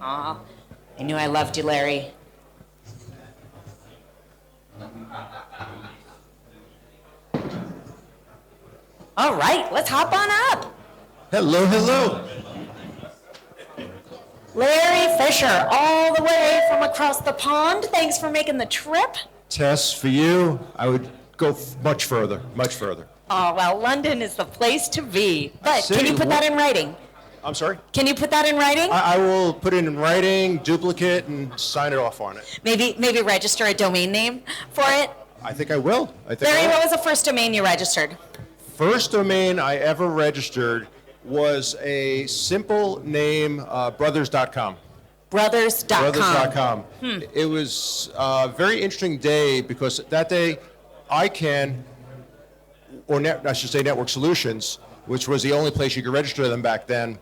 Aw, I knew I loved you, Larry. All right, let's hop on up. Hello, hello. Larry Fischer, all the way from across the pond. Thanks for making the trip. Tess, for you, I would go much further, much further. Oh, well, London is the place to be. But can you put that in writing? I'm sorry? Can you put that in writing? I will put it in writing, duplicate, and sign it off on it. Maybe register a domain name for it? I think I will. Larry, what was the first domain you registered? First domain I ever registered was a simple name, brothers.com. Brothers.com. Brothers.com. It was a very interesting day because that day I should say Network Solutions, which was the only place you could register them back then,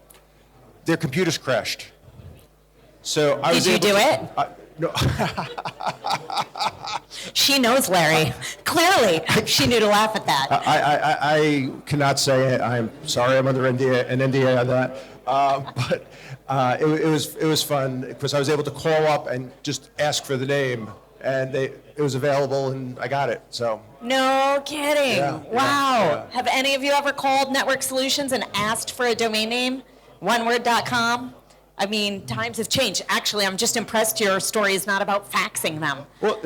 their computers crashed. So I was Did you do it? No. She knows, Larry. Clearly, she knew to laugh at that. I cannot say it. I'm sorry. I'm under an NDA on that. But it was fun because I was able to call up and just ask for the name, and it was available, and I got it. So. No kidding. Yeah, wow. yeah. Have any of you ever called Network Solutions and asked for a domain name? OneWord.com? I mean, times have changed. Actually, I'm just impressed your story is not about faxing them. Well,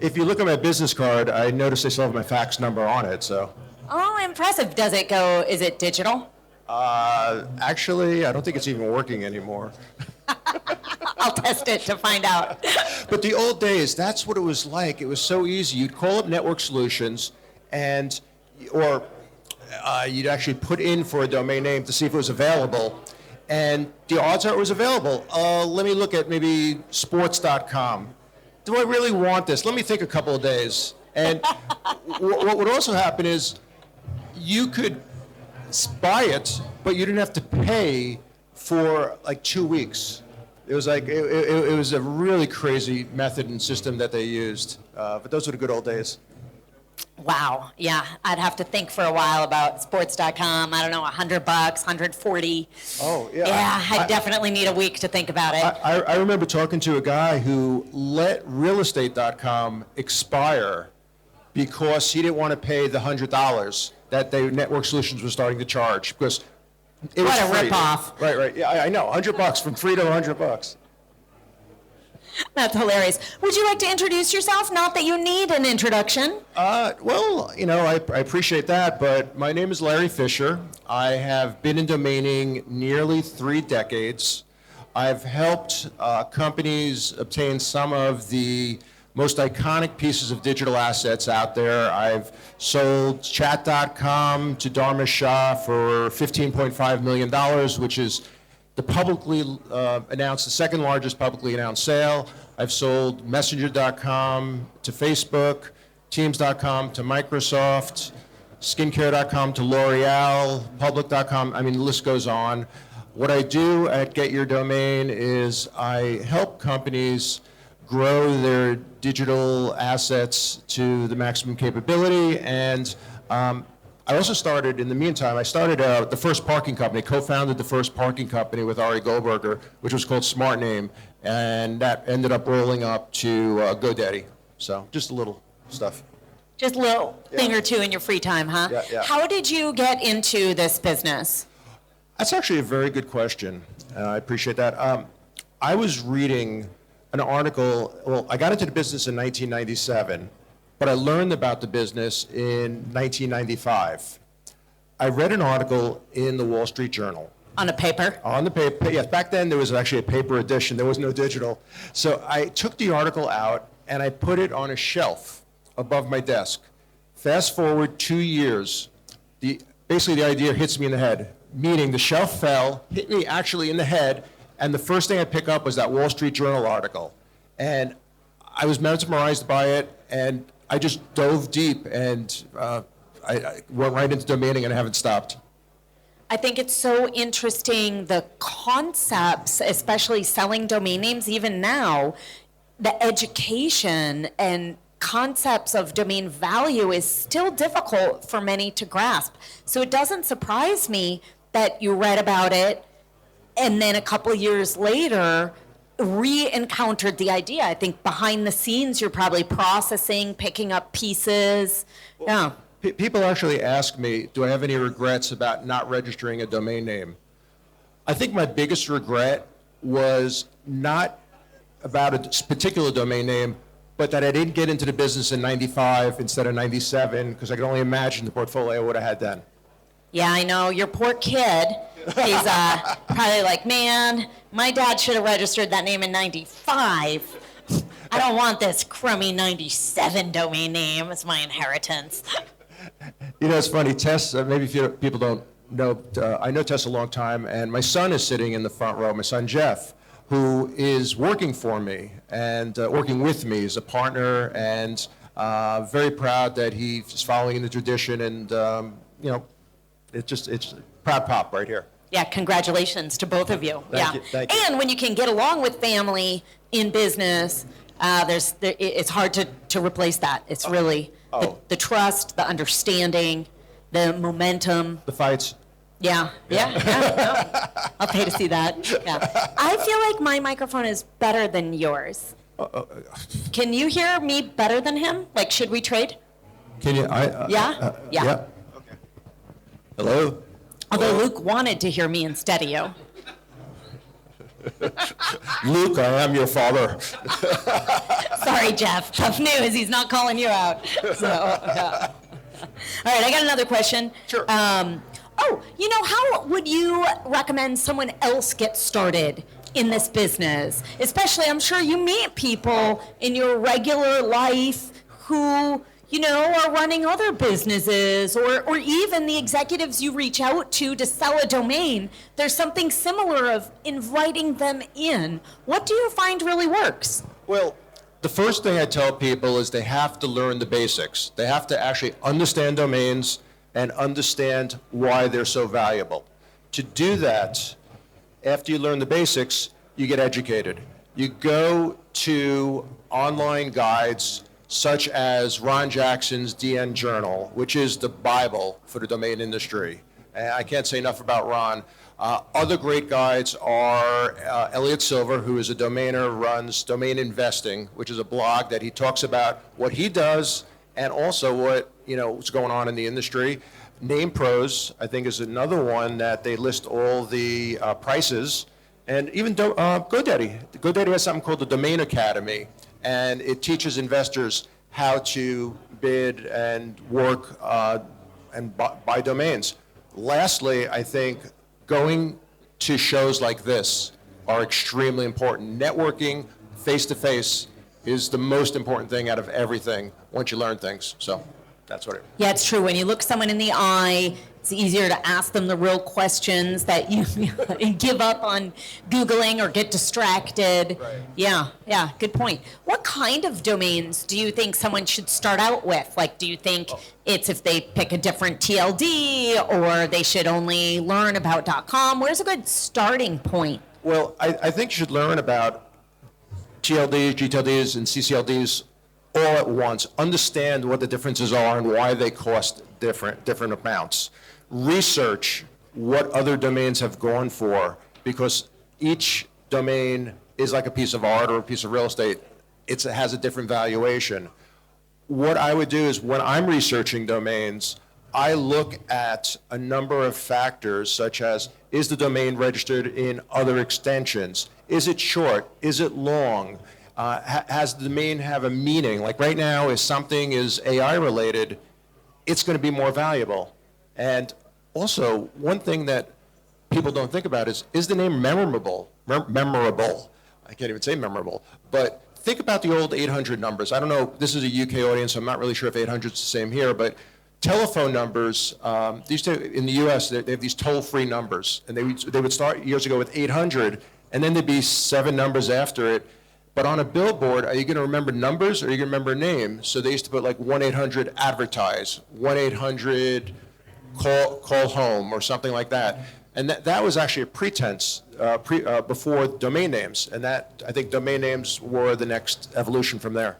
if you look at my business card, I notice they still have my fax number on it, so. Oh, impressive. Does it go, is it digital? Actually, I don't think it's even working anymore. I'll test it to find out. But the old days, that's what it was like. It was so easy. You'd call up Network Solutions, or you'd actually put in for a domain name to see if it was available. And the odds are it was available. Let me look at maybe sports.com. Do I really want this? Let me think a couple of days. And what would also happen is you could buy it, but you didn't have to pay for like 2 weeks. It was like, it was a really crazy method and system that they used. But those were the good old days. Wow. Yeah, I'd have to think for a while about sports.com. I don't know, $100, $140. Oh, yeah. Yeah, I definitely need a week to think about it. I remember talking to a guy who let realestate.com expire because he didn't want to pay the $100 that Network Solutions was starting to charge because it was What a free. ripoff. Right. Yeah, I know. $100 from free to $100. That's hilarious. Would you like to introduce yourself? Not that you need an introduction. Well, I appreciate that, but my name is Larry Fischer. I have been in domaining nearly 3 decades. I've helped companies obtain some of the most iconic pieces of digital assets out there. I've sold chat.com to Dharma Shah for $15.5 million, which is the publicly announced, the second largest publicly announced sale. I've sold messenger.com to Facebook, teams.com to Microsoft, skincare.com to L'Oreal, public.com, I mean, the list goes on. What I do at Get Your Domain is I help companies grow their digital assets to the maximum capability, and I also started, in the meantime, the first parking company, co-founded the first parking company with Ari Goldberger, which was called SmartName, and that ended up rolling up to GoDaddy. So just a little stuff. Just a little thing or two in your free time, huh? Yeah. How did you get into this business? That's actually a very good question. I appreciate that. I was reading an article, well, I got into the business in 1997, but I learned about the business in 1995. I read an article in the Wall Street Journal. On a paper? On the paper, yes. Back then there was actually a paper edition. There was no digital. So I took the article out and I put it on a shelf above my desk. Fast forward 2 years, basically the idea hits me in the head, meaning the shelf fell, hit me actually in the head, and the first thing I picked up was that Wall Street Journal article. And I was mesmerized by it, and I just dove deep, and I went right into domaining, and I haven't stopped. I think it's so interesting, the concepts, especially selling domain names, even now, the education and concepts of domain value is still difficult for many to grasp. So it doesn't surprise me that you read about it and then a couple years later, re-encountered the idea. I think behind the scenes, you're probably processing, picking up pieces. Yeah. People actually ask me, do I have any regrets about not registering a domain name? I think my biggest regret was not about a particular domain name, but that I didn't get into the business in 95 instead of 97, because I can only imagine the portfolio I would have had then. Yeah, I know. Your poor kid. He's probably like, man, my dad should have registered that name in 95. I don't want this crummy 97 domain name. It's my inheritance. You know, it's funny, Tess, maybe if people don't know, I know Tess a long time, and my son is sitting in the front row, my son Jeff, who is working for me and working with me as a partner, and very proud that he's following the tradition, and you know, it's proud pop right here. Yeah, congratulations to both of you. Thank you, thank you. And when you can get along with family in business, it's hard to replace that. It's really the trust, the understanding, the momentum. The fights. Yeah. I'll pay to see that. Yeah. I feel like my microphone is better than yours. Can you hear me better than him? Like, should we trade? Can you? Yeah. Okay. Hello? Although Luke wanted to hear me instead of you. Luke, I am your father. Sorry, Jeff. Tough news. He's not calling you out. So, yeah. All right, I got another question. Sure. How would you recommend someone else get started in this business? Especially, I'm sure you meet people in your regular life who, are running other businesses, or even the executives you reach out to sell a domain. There's something similar of inviting them in. What do you find really works? Well, the first thing I tell people is they have to learn the basics. They have to actually understand domains and understand why they're so valuable. To do that, after you learn the basics, you get educated. You go to online guides such as Ron Jackson's DN Journal, which is the Bible for the domain industry. And I can't say enough about Ron. Other great guides are Elliot Silver, who is a domainer, runs Domain Investing, which is a blog that he talks about what he does and also what's going on in the industry. Name Pros, I think, is another one that they list all the prices. And even GoDaddy. GoDaddy has something called the Domain Academy, and it teaches investors how to bid and work and buy domains. Lastly, I think going to shows like this are extremely important. Networking face-to-face is the most important thing out of everything once you learn things. So that's what it is. Yeah, it's true. When you look someone in the eye, it's easier to ask them the real questions that you give up on Googling or get distracted. Right. Yeah, good point. What kind of domains do you think someone should start out with? Like, do you think it's if they pick a different TLD, or they should only learn about .com? Where's a good starting point? Well, I think you should learn about TLDs, GTLDs, and CCLDs all at once. Understand what the differences are and why they cost different amounts. Research what other domains have gone for, because each domain is like a piece of art or a piece of real estate. It has a different valuation. What I would do is, when I'm researching domains, I look at a number of factors, such as, is the domain registered in other extensions? Is it short? Is it long? Has the domain have a meaning? Like right now, if something is AI related, it's going to be more valuable. And also, one thing that people don't think about is the name memorable? Memorable. I can't even say memorable. But think about the old 800 numbers. I don't know, this is a UK audience, so I'm not really sure if 800 is the same here, but telephone numbers, in the US, they have these toll-free numbers. And they would start years ago with 800, and then there'd be 7 numbers after it. But on a billboard, are you going to remember numbers, or are you going to remember names? So they used to put like 1-800-ADVERTISE, 1-800 call home, or something like that. And that was actually a pretense before domain names. And that, I think domain names were the next evolution from there.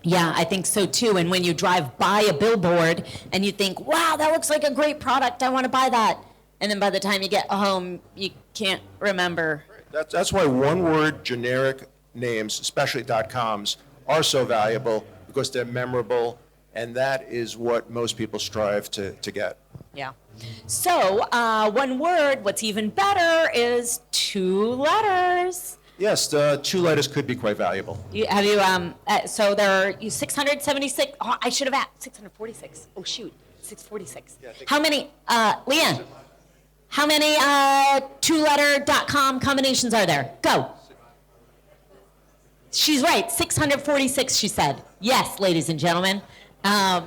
Yeah, I think so too. And when you drive by a billboard and you think, wow, that looks like a great product, I want to buy that, And then by the time you get home, you can't remember. That's why one-word generic names, especially .coms, are so valuable because they're memorable, and that is what most people strive to get. Yeah. So, one word, what's even better is 2 letters. Yes, the 2 letters could be quite valuable. So there are 676, oh, I should have asked, 646. Oh, shoot, 646. Yeah, How many, Leanne, how many 2-letter .com combinations are there? Go. She's right, 646, she said. Yes, ladies and gentlemen. Not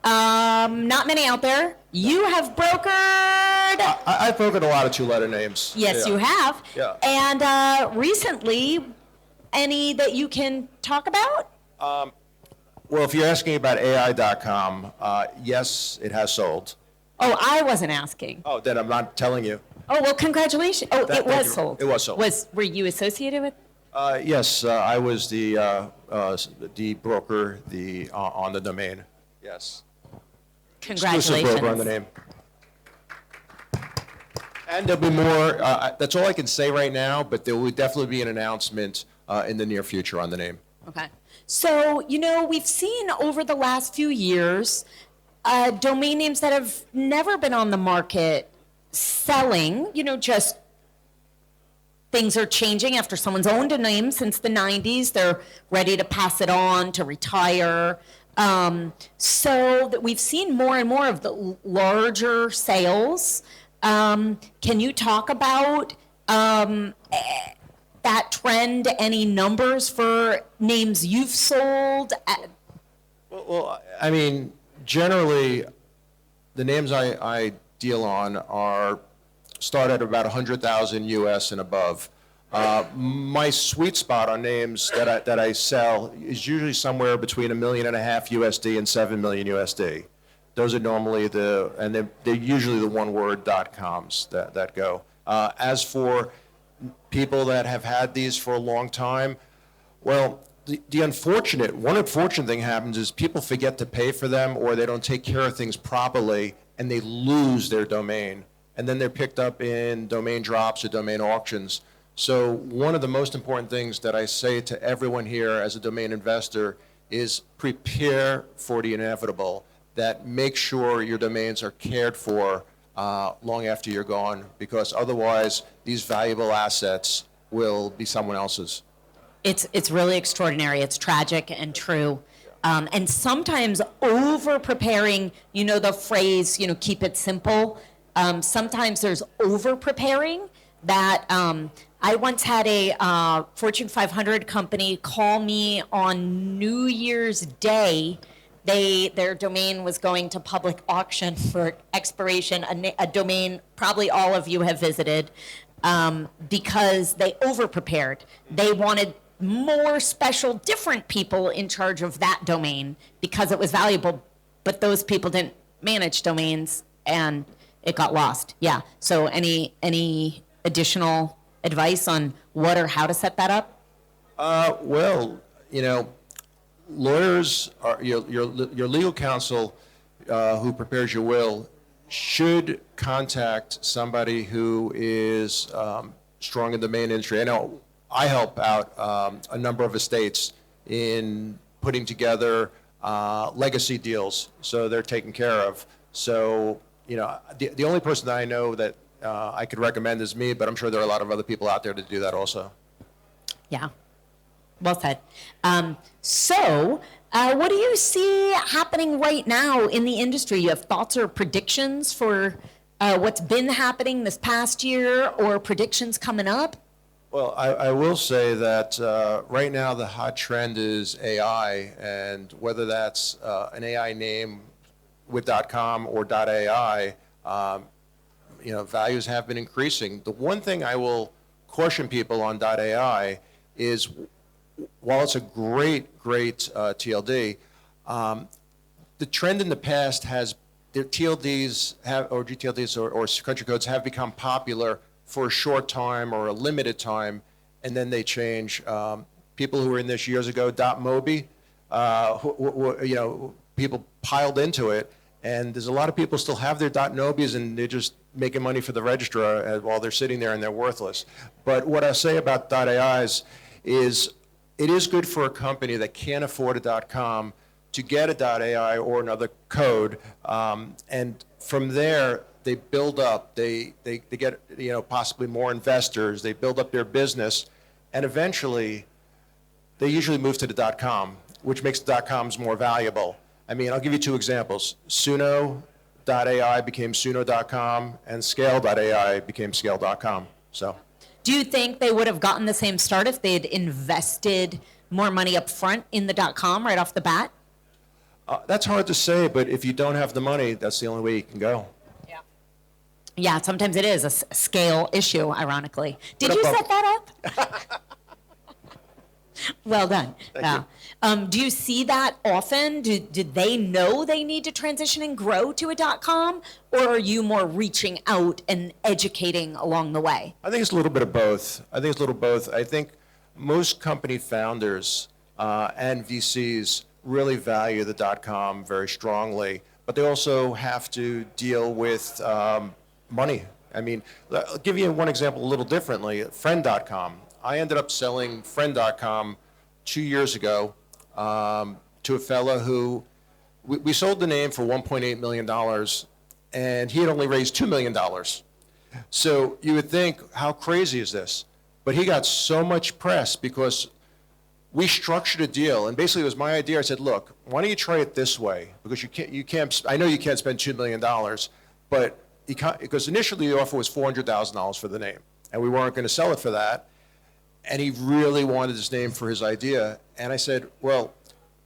many out there. You have brokered. I've broken a lot of 2-letter names. Yes, Yeah. you have. Yeah. And recently, any that you can talk about? Well, if you're asking about AI.com, yes, it has sold. Oh, I wasn't asking. Oh, then I'm not telling you. Oh, well, congratulations. Oh, it Thank was you. sold. It was sold. Were you associated with? Yes, I was the broker on the domain. Yes. Congratulations. Exclusive broker on the name. And there'll be more. That's all I can say right now, but there will definitely be an announcement in the near future on the name. Okay. So, we've seen over the last few years domain names that have never been on the market selling, just things are changing after someone's owned a name since the 90s. They're ready to pass it on, to retire. So that we've seen more and more of the larger sales. Can you talk about that trend? Any numbers for names you've sold? Well, I mean, generally, the names I deal on start at about 100,000 US and above. My sweet spot on names that I sell is usually somewhere between $1.5 million USD and $7 million USD. Those are normally they're usually the one-word .coms that go. As for people that have had these for a long time, well, one unfortunate thing happens is people forget to pay for them, or they don't take care of things properly, and they lose their domain. And then they're picked up in domain drops or domain auctions. So one of the most important things that I say to everyone here as a domain investor is prepare for the inevitable. That make sure your domains are cared for long after you're gone, because otherwise these valuable assets will be someone else's. It's really extraordinary. It's tragic and true. And sometimes over-preparing, the phrase, keep it simple. Sometimes there's over-preparing that I once had a Fortune 500 company call me on New Year's Day. Their domain was going to public auction for expiration, a domain probably all of you have visited, because they over-prepared. They wanted more special, different people in charge of that domain because it was valuable, but those people didn't manage domains and it got lost. Yeah. So any additional advice on what or how to set that up? Well, lawyers, your legal counsel who prepares your will should contact somebody who is strong in the domain industry. I know I help out a number of estates in putting together legacy deals, so they're taken care of. So, the only person that I know that I could recommend is me, but I'm sure there are a lot of other people out there to do that also. Yeah. Well said. What do you see happening right now in the industry? You have thoughts or predictions for what's been happening this past year, or predictions coming up? Well, I will say that right now the hot trend is AI, and whether that's an AI name with .com or .ai, values have been increasing. The one thing I will caution people on .ai is, while it's a great TLD, the trend in the past has the TLDs or GTLDs or country codes have become popular for a short time or a limited time, and then they change. People who were in this years ago, .mobi, people piled into it, and there's a lot of people still have their .nobis, and they're just making money for the registrar while they're sitting there and they're worthless. But what I say about .ai's is it is good for a company that can't afford a .com to get a .ai or another code, and from there they build up. They get possibly more investors. They build up their business, and eventually they usually move to the .com, which makes the .coms more valuable. I mean, I'll give you two examples. Suno.ai became Suno.com, and Scale.ai became Scale.com. So, Do you think they would have gotten the same start if they'd invested more money up front in the .com right off the bat? that's hard to say, but if you don't have the money, that's the only way you can go. Yeah, sometimes it is a scale issue, ironically. Did What you about- set that up? Well done. Thank Do you see that often? Did they know they need to transition and grow to a .com, or are you more reaching out and educating along the way? I think it's a little bit of both. I think most company founders and VCs really value the .com very strongly, but they also have to deal with money. I mean, I'll give you one example a little differently. Friend.com. I ended up selling Friend.com 2 years ago to a fellow who, we sold the name for $1.8 million, and he had only raised $2 million. So you would think, how crazy is this? But he got so much press because we structured a deal, and basically it was my idea. I said, look, why don't you try it this way? Because you can't, I know you can't spend $2 million, but because initially the offer was $400,000 for the name, and we weren't going to sell it for that. And he really wanted his name for his idea. And I said, well,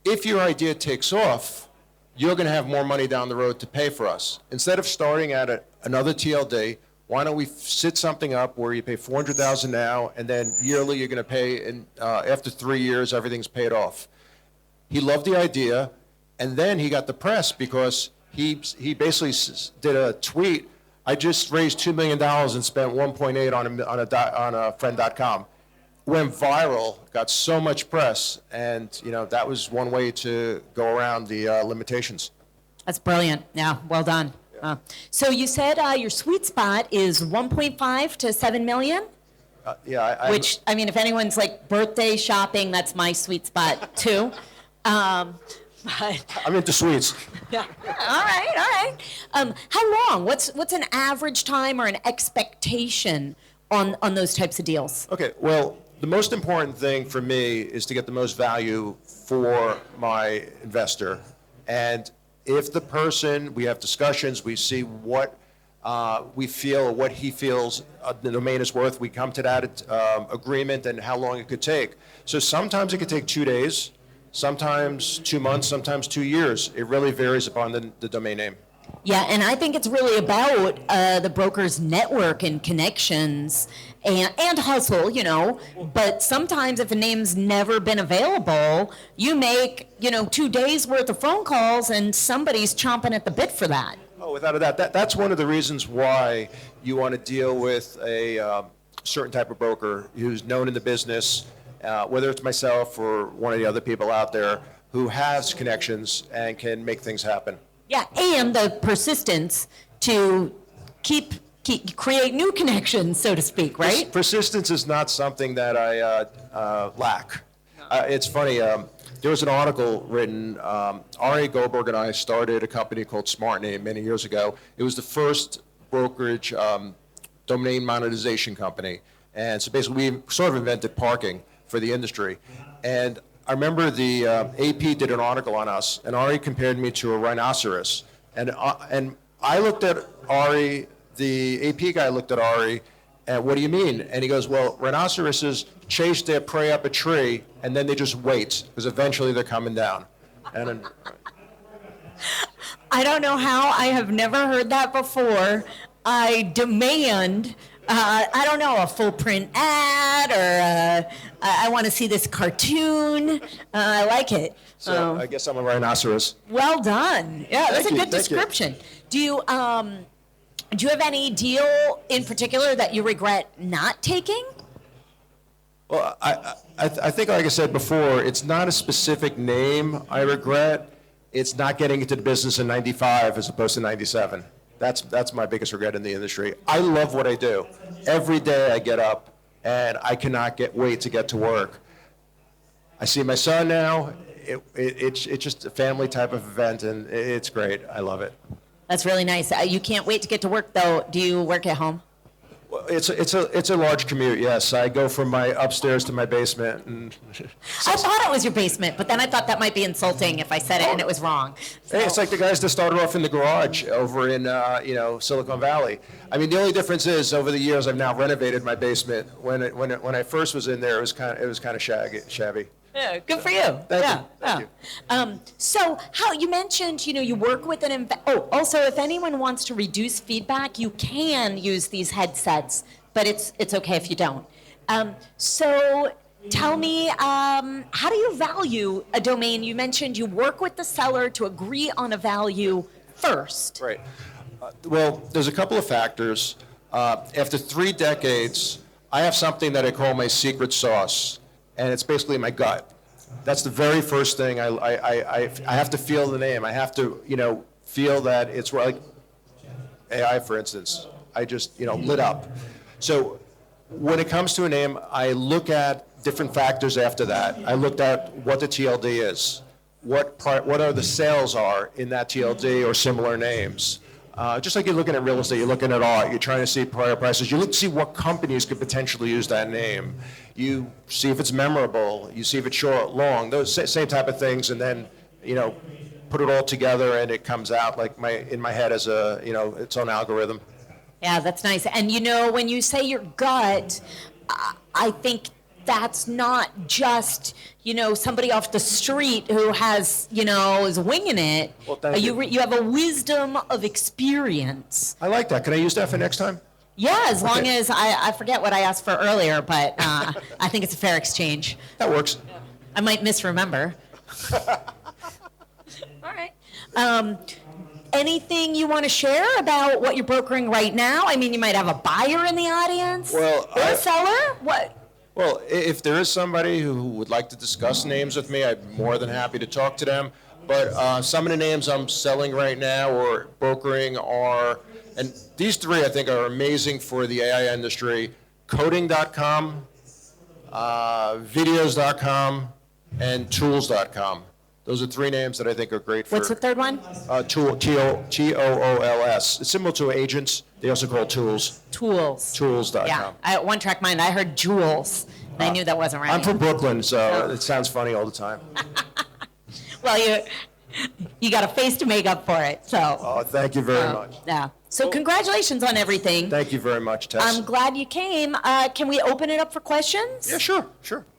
if your idea takes off, you're going to have more money down the road to pay for us. Instead of starting at another TLD, why don't we set something up where you pay $400,000 now, and then yearly you're going to pay, and after 3 years, everything's paid off. He loved the idea, and then he got the press because he basically did a tweet. I just raised $2 million and spent 1.8 on a friend.com. Went viral, got so much press, and that was one way to go around the limitations. That's brilliant. Yeah, well done. So you said your sweet spot is 1.5 to 7 million? Which, I mean, if anyone's like birthday shopping, that's my sweet spot too. But I'm into sweets. yeah, all right. How long? What's an average time or an expectation on those types of deals? Okay, well, the most important thing for me is to get the most value for my investor. And if the person, we have discussions, we see what we feel, or what he feels the domain is worth, we come to that agreement and how long it could take. So sometimes it could take 2 days, sometimes 2 months, sometimes 2 years. It really varies upon the domain name. Yeah, and I think it's really about the broker's network and connections and hustle, But sometimes if a name's never been available, you make, 2 days worth of phone calls and somebody's chomping at the bit for that. Oh, without a doubt. That's one of the reasons why you want to deal with a certain type of broker who's known in the business, whether it's myself or one of the other people out there who has connections and can make things happen. Yeah, and the persistence to create new connections, so to speak, right? Persistence is not something that I lack. It's funny, there was an article written, Ari Goldberg and I started a company called SmartName many years ago. It was the first brokerage domain monetization company. And so basically we sort of invented parking for the industry. And I remember the AP did an article on us, and Ari compared me to a rhinoceros. And I looked at Ari, the AP guy looked at Ari, and what do you mean? And he goes, well, rhinoceroses chase their prey up a tree, and then they just wait, because eventually they're coming down. And I don't know how. I have never heard that before. I demand, I don't know, a full print ad, or I want to see this cartoon. I like it. so I guess I'm a rhinoceros. Well done. Yeah, that's a good Thank you. description. Do you have any deal in particular that you regret not taking? Well, I think, like I said before, it's not a specific name I regret. It's not getting into the business in '95 as opposed to '97. That's my biggest regret in the industry. I love what I do. Every day I get up and I cannot wait to get to work. I see my son now. It's just a family type of event, and it's great. I love it. That's really nice. You can't wait to get to work, though. Do you work at home? Well, it's a large commute. Yes, I go from my upstairs to my basement, and I thought it was your basement, but then I thought that might be insulting if I said it and it was wrong. So. Hey, it's like the guys that started off in the garage over in Silicon Valley. I mean, the only difference is over the years I've now renovated my basement. When I first was in there, it was kind of shabby. Yeah, good for you. Thank you. So how you mentioned, you work with an also if anyone wants to reduce feedback, you can use these headsets, but it's okay if you don't. So tell me, how do you value a domain? You mentioned you work with the seller to agree on a value first. Right. Well, there's a couple of factors. After 3 decades, I have something that I call my secret sauce. And it's basically my gut. That's the very first thing. I have to feel the name. I have to, feel that it's like AI, for instance. I just, lit up. So when it comes to a name, I look at different factors after that. I looked at what the TLD is, what are the sales are in that TLD or similar names. Just like you're looking at real estate, you're looking at art, you're trying to see prior prices. You look to see what companies could potentially use that name. You see if it's memorable. You see if it's short, long, those same type of things, and then, put it all together, and it comes out like in my head as a, its own algorithm. Yeah, that's nice. And when you say your gut, I think that's not just, somebody off the street who has, is winging it. Well, thank you. You have a wisdom of experience. I like that. Can I use that for next time? Yeah, as long as I forget what I asked for earlier, but I think it's a fair exchange. That works. I might misremember. All right. Anything you want to share about what you're brokering right now? I mean, you might have a buyer in the audience. Well, or a seller. What? Well, if there is somebody who would like to discuss names with me, I'm more than happy to talk to them. But some of the names I'm selling right now or brokering are, and these 3 I think are amazing for the AI industry, coding.com, videos.com, and tools.com. Those are 3 names that I think are great for. What's the third one? Tools. It's similar to agents. They also call tools. Tools. Tools.com. Yeah, I One Track Mind. I heard jewels. And I knew that wasn't right. I'm from Brooklyn, so it sounds funny all the time. Well, you got a face to make up for it. So. Oh, thank you very much. Yeah. So congratulations on everything. Thank you very much, Tess. I'm glad you came. Can we open it up for questions? Yeah, sure.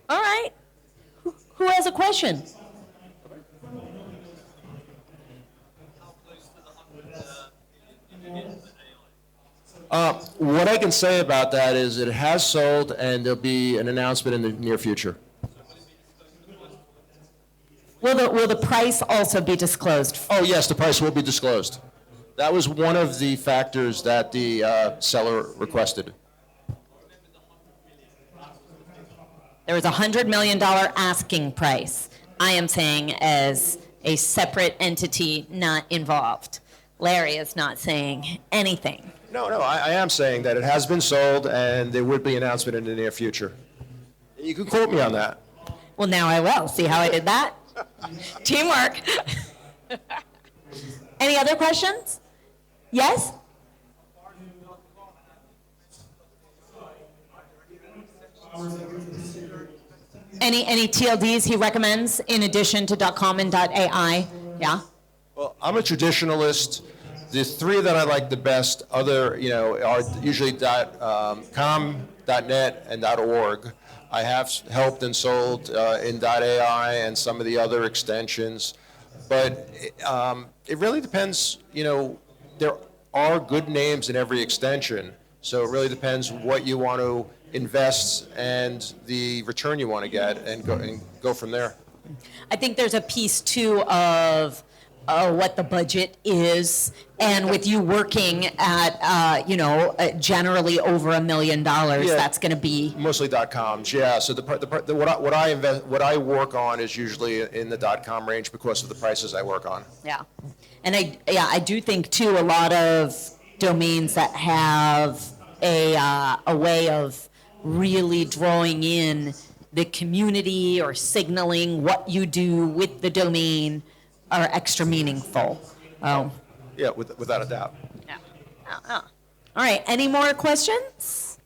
All right. Who has a question? What I can say about that is it has sold, and there'll be an announcement in the near future. Will the price also be disclosed? Oh, yes, the price will be disclosed. That was one of the factors that the seller requested. There was a $100 million asking price. I am saying as a separate entity not involved. Larry is not saying anything. No, I am saying that it has been sold, and there would be an announcement in the near future. You can quote me on that. Well, now I will. See how I did that? Teamwork. Any other questions? Yes? Any TLDs he recommends in addition to .com and .ai? Yeah? Well, I'm a traditionalist. The 3 that I like the best are usually .com, .net, and .org. I have helped and sold in .ai and some of the other extensions, but it really depends. There are good names in every extension, so it really depends what you want to invest and the return you want to get, and go from there. I think there's a piece too of what the budget is, and with you working at, generally over $1 million, Yeah. that's going to be, Mostly .coms, yeah. So what I work on is usually in the .com range because of the prices I work on. yeah. And I do think too, a lot of domains that have a way of really drawing in the community or signaling what you do with the domain are extra meaningful. Oh, Yeah, without a doubt. yeah. All right, any more questions?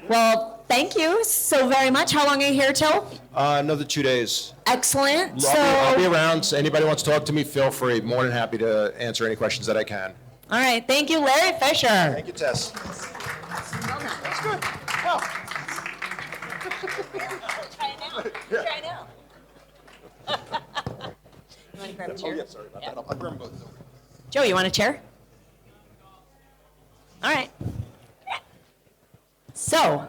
Well, thank you so very much. How long are you here till? Another 2 days. Excellent. I'll be So, around. So anybody wants to talk to me, feel free. More than happy to answer any questions that I can. all right, thank you, Larry Fisher. Thank you, Tess. That's good. Wow. Try now. You want to grab a chair? Oh, yeah, sorry about that. I'll grab them both. Joe, you want a chair? All right. So,